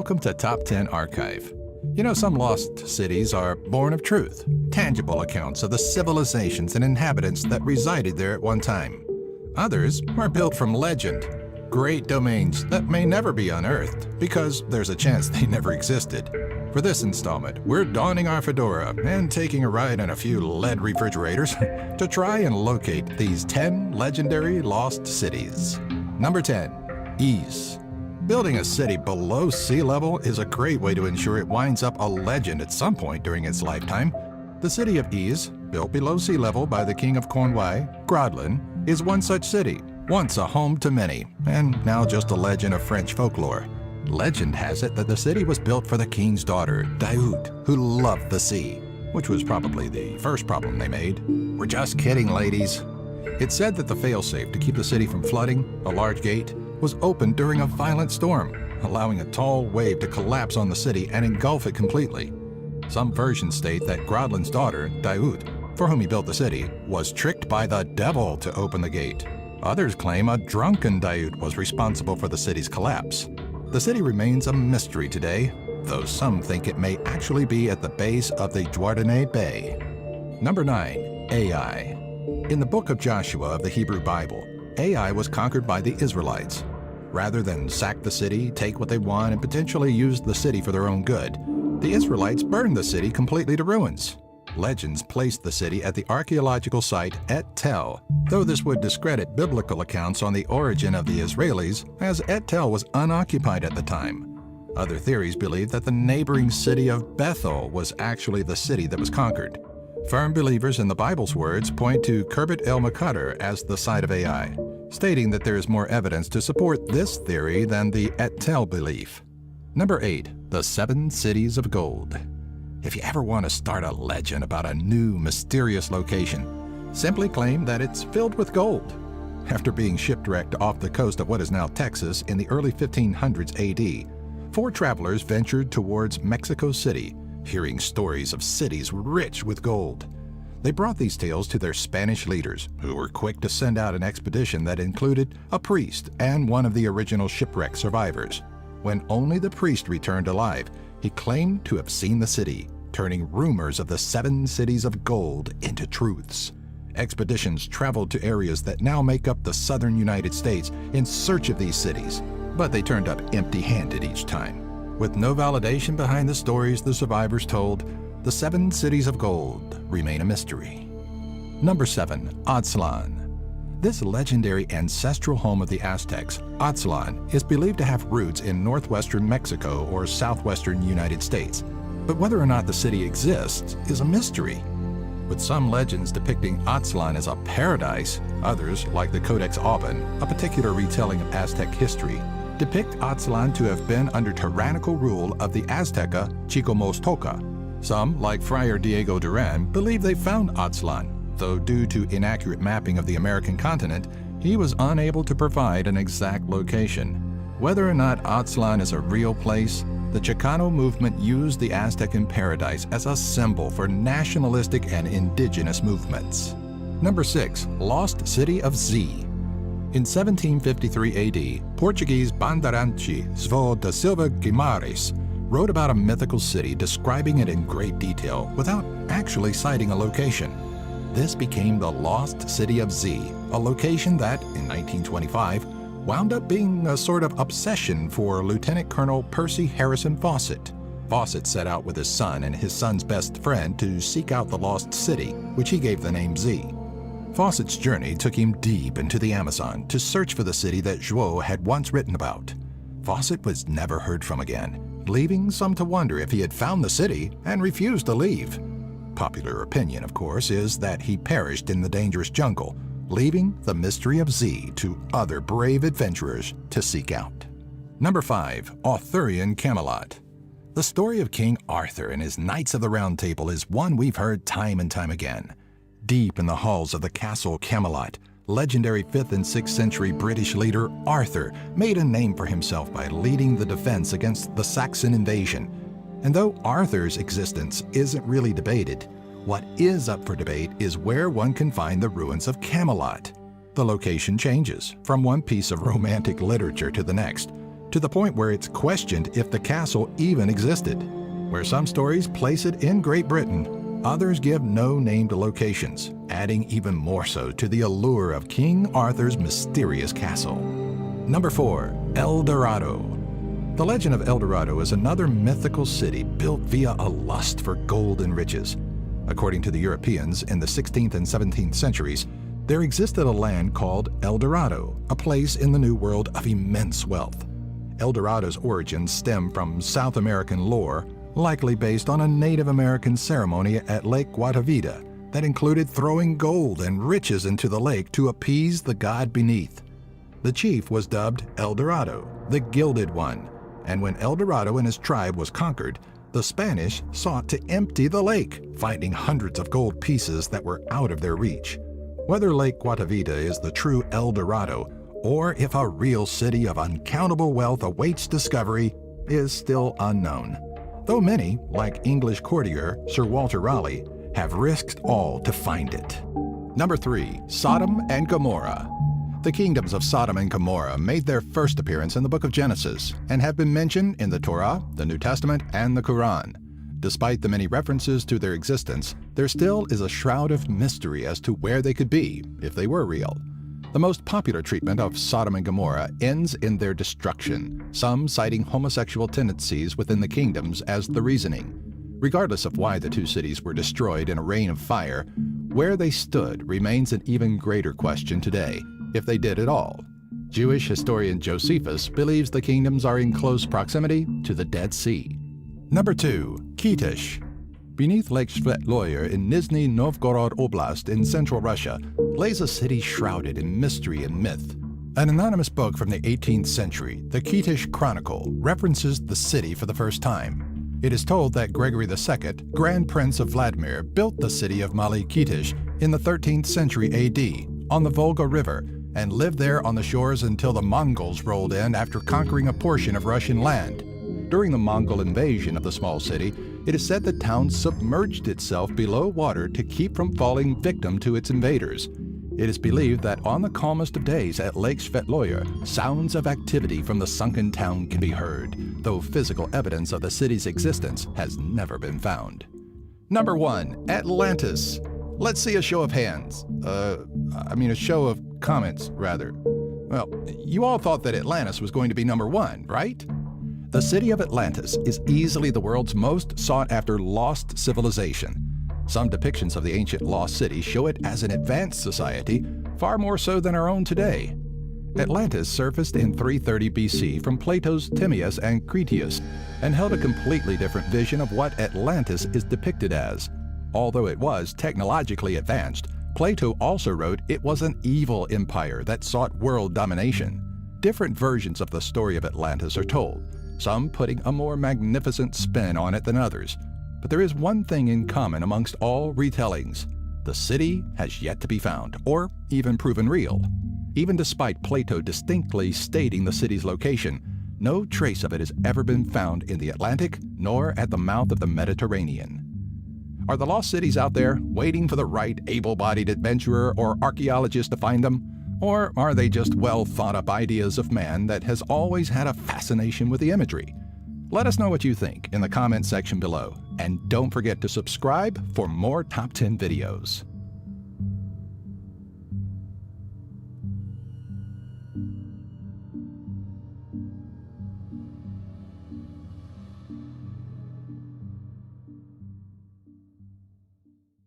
Welcome to Top 10 Archive. You know, some lost cities are born of truth, tangible accounts of the civilizations and inhabitants that resided there at one time. Others are built from legend, great domains that may never be unearthed because there's a chance they never existed. For this installment, we're donning our fedora and taking a ride in a few lead refrigerators to try and locate these 10 legendary lost cities. Number 10, Ys. Building a city below sea level is a great way to ensure it winds up a legend at some point during its lifetime. The city of Ys, built below sea level by the king of Cornouailles, Gradlin, is one such city, once a home to many, and now just a legend of French folklore. Legend has it that the city was built for the king's daughter, Daaoud, who loved the sea, which was probably the first problem they made. We're just kidding, ladies. It's said that the failsafe to keep the city from flooding, a large gate, was opened during a violent storm, allowing a tall wave to collapse on the city and engulf it completely. Some versions state that Gradlin's daughter, Daaoud, for whom he built the city, was tricked by the devil to open the gate. Others claim a drunken Daaoud was responsible for the city's collapse. The city remains a mystery today, though some think it may actually be at the base of the Duvernay Bay. Number 9, Ai. In the book of Joshua of the Hebrew Bible, Ai was conquered by the Israelites. Rather than sack the city, take what they want, and potentially use the city for their own good, the Israelites burned the city completely to ruins. Legends placed the city at the archaeological site Et Tel, though this would discredit biblical accounts on the origin of the Israelis, as Et Tel was unoccupied at the time. Other theories believe that the neighboring city of Bethel was actually the city that was conquered. Firm believers in the Bible's words point to Khirbet el-Mekdr as the site of Ai, stating that there is more evidence to support this theory than the Et Tel belief. Number 8, the 7 Cities of Gold. If you ever want to start a legend about a new, mysterious location, simply claim that it's filled with gold. After being shipwrecked off the coast of what is now Texas in the early 1500s AD, 4 travelers ventured towards Mexico City, hearing stories of cities rich with gold. They brought these tales to their Spanish leaders, who were quick to send out an expedition that included a priest and one of the original shipwreck survivors. When only the priest returned alive, he claimed to have seen the city, turning rumors of the 7 cities of gold into truths. Expeditions traveled to areas that now make up the southern United States in search of these cities, but they turned up empty-handed each time. With no validation behind the stories the survivors told, the 7 cities of gold remain a mystery. Number 7, Aztlan. This legendary ancestral home of the Aztecs, Aztlan, is believed to have roots in northwestern Mexico or southwestern United States. But whether or not the city exists is a mystery. With some legends depicting Aztlan as a paradise, others, like the Codex Auburn, a particular retelling of Aztec history, depict Aztlan to have been under tyrannical rule of the Azteca Chicomostoca. Some, like Friar Diego Duran, believe they found Aztlan, though due to inaccurate mapping of the American continent, he was unable to provide an exact location. Whether or not Aztlan is a real place, the Chicano movement used the Aztecan paradise as a symbol for nationalistic and indigenous movements. Number 6, Lost City of Z. In 1753 AD, Portuguese Bandeirante João da Silva Guimarães wrote about a mythical city describing it in great detail without actually citing a location. This became the Lost City of Z, a location that, in 1925, wound up being a sort of obsession for Lieutenant Colonel Percy Harrison Fawcett. Fawcett set out with his son and his son's best friend to seek out the lost city, which he gave the name Z. Fawcett's journey took him deep into the Amazon to search for the city that João had once written about. Fawcett was never heard from again, leaving some to wonder if he had found the city and refused to leave. Popular opinion, of course, is that he perished in the dangerous jungle, leaving the mystery of Z to other brave adventurers to seek out. Number 5, Arthurian Camelot. The story of King Arthur and his Knights of the Round Table is one we've heard time and time again. Deep in the halls of the Castle Camelot, legendary 5th and 6th century British leader Arthur made a name for himself by leading the defense against the Saxon invasion. And though Arthur's existence isn't really debated, what is up for debate is where one can find the ruins of Camelot. The location changes from one piece of romantic literature to the next, to the point where it's questioned if the castle even existed. Where some stories place it in Great Britain, others give no named locations, adding even more so to the allure of King Arthur's mysterious castle. Number 4. El Dorado. The legend of El Dorado is another mythical city built via a lust for gold and riches. According to the Europeans in the 16th and 17th centuries, there existed a land called El Dorado, a place in the New World of immense wealth. El Dorado's origins stem from South American lore, likely based on a Native American ceremony at Lake Guatavita that included throwing gold and riches into the lake to appease the god beneath. The chief was dubbed El Dorado, the Gilded One, and when El Dorado and his tribe was conquered, the Spanish sought to empty the lake, finding hundreds of gold pieces that were out of their reach. Whether Lake Guatavita is the true El Dorado, or if a real city of uncountable wealth awaits discovery, is still unknown. Though many, like English courtier Sir Walter Raleigh, have risked all to find it. Number 3. Sodom and Gomorrah. The kingdoms of Sodom and Gomorrah made their first appearance in the book of Genesis and have been mentioned in the Torah, the New Testament, and the Quran. Despite the many references to their existence, there still is a shroud of mystery as to where they could be, if they were real. The most popular treatment of Sodom and Gomorrah ends in their destruction, some citing homosexual tendencies within the kingdoms as the reasoning. Regardless of why the two cities were destroyed in a rain of fire, where they stood remains an even greater question today, if they did at all. Jewish historian Josephus believes the kingdoms are in close proximity to the Dead Sea. Number 2. Kitish. Beneath Lake Svetloyer in Nizhny Novgorod Oblast in central Russia lays a city shrouded in mystery and myth. An anonymous book from the 18th century, the Kitish Chronicle, references the city for the first time. It is told that Gregory II, Grand Prince of Vladimir, built the city of Mali Kitish in the 13th century AD on the Volga River and lived there on the shores until the Mongols rolled in after conquering a portion of Russian land. During the Mongol invasion of the small city, it is said the town submerged itself below water to keep from falling victim to its invaders. It is believed that on the calmest of days at Lake Svetloyer, sounds of activity from the sunken town can be heard, though physical evidence of the city's existence has never been found. Number 1. Atlantis. Let's see a show of hands. A show of comments, rather. Well, you all thought that Atlantis was going to be number 1, right? The city of Atlantis is easily the world's most sought-after lost civilization. Some depictions of the ancient lost city show it as an advanced society, far more so than our own today. Atlantis surfaced in 330 BC from Plato's Timaeus and Critias, and held a completely different vision of what Atlantis is depicted as. Although it was technologically advanced, Plato also wrote it was an evil empire that sought world domination. Different versions of the story of Atlantis are told, some putting a more magnificent spin on it than others. But there is one thing in common amongst all retellings. The city has yet to be found, or even proven real. Even despite Plato distinctly stating the city's location, no trace of it has ever been found in the Atlantic nor at the mouth of the Mediterranean. Are the lost cities out there waiting for the right able-bodied adventurer or archaeologist to find them? Or are they just well-thought-up ideas of man that has always had a fascination with the imagery? Let us know what you think in the comment section below, and don't forget to subscribe for more Top 10 videos.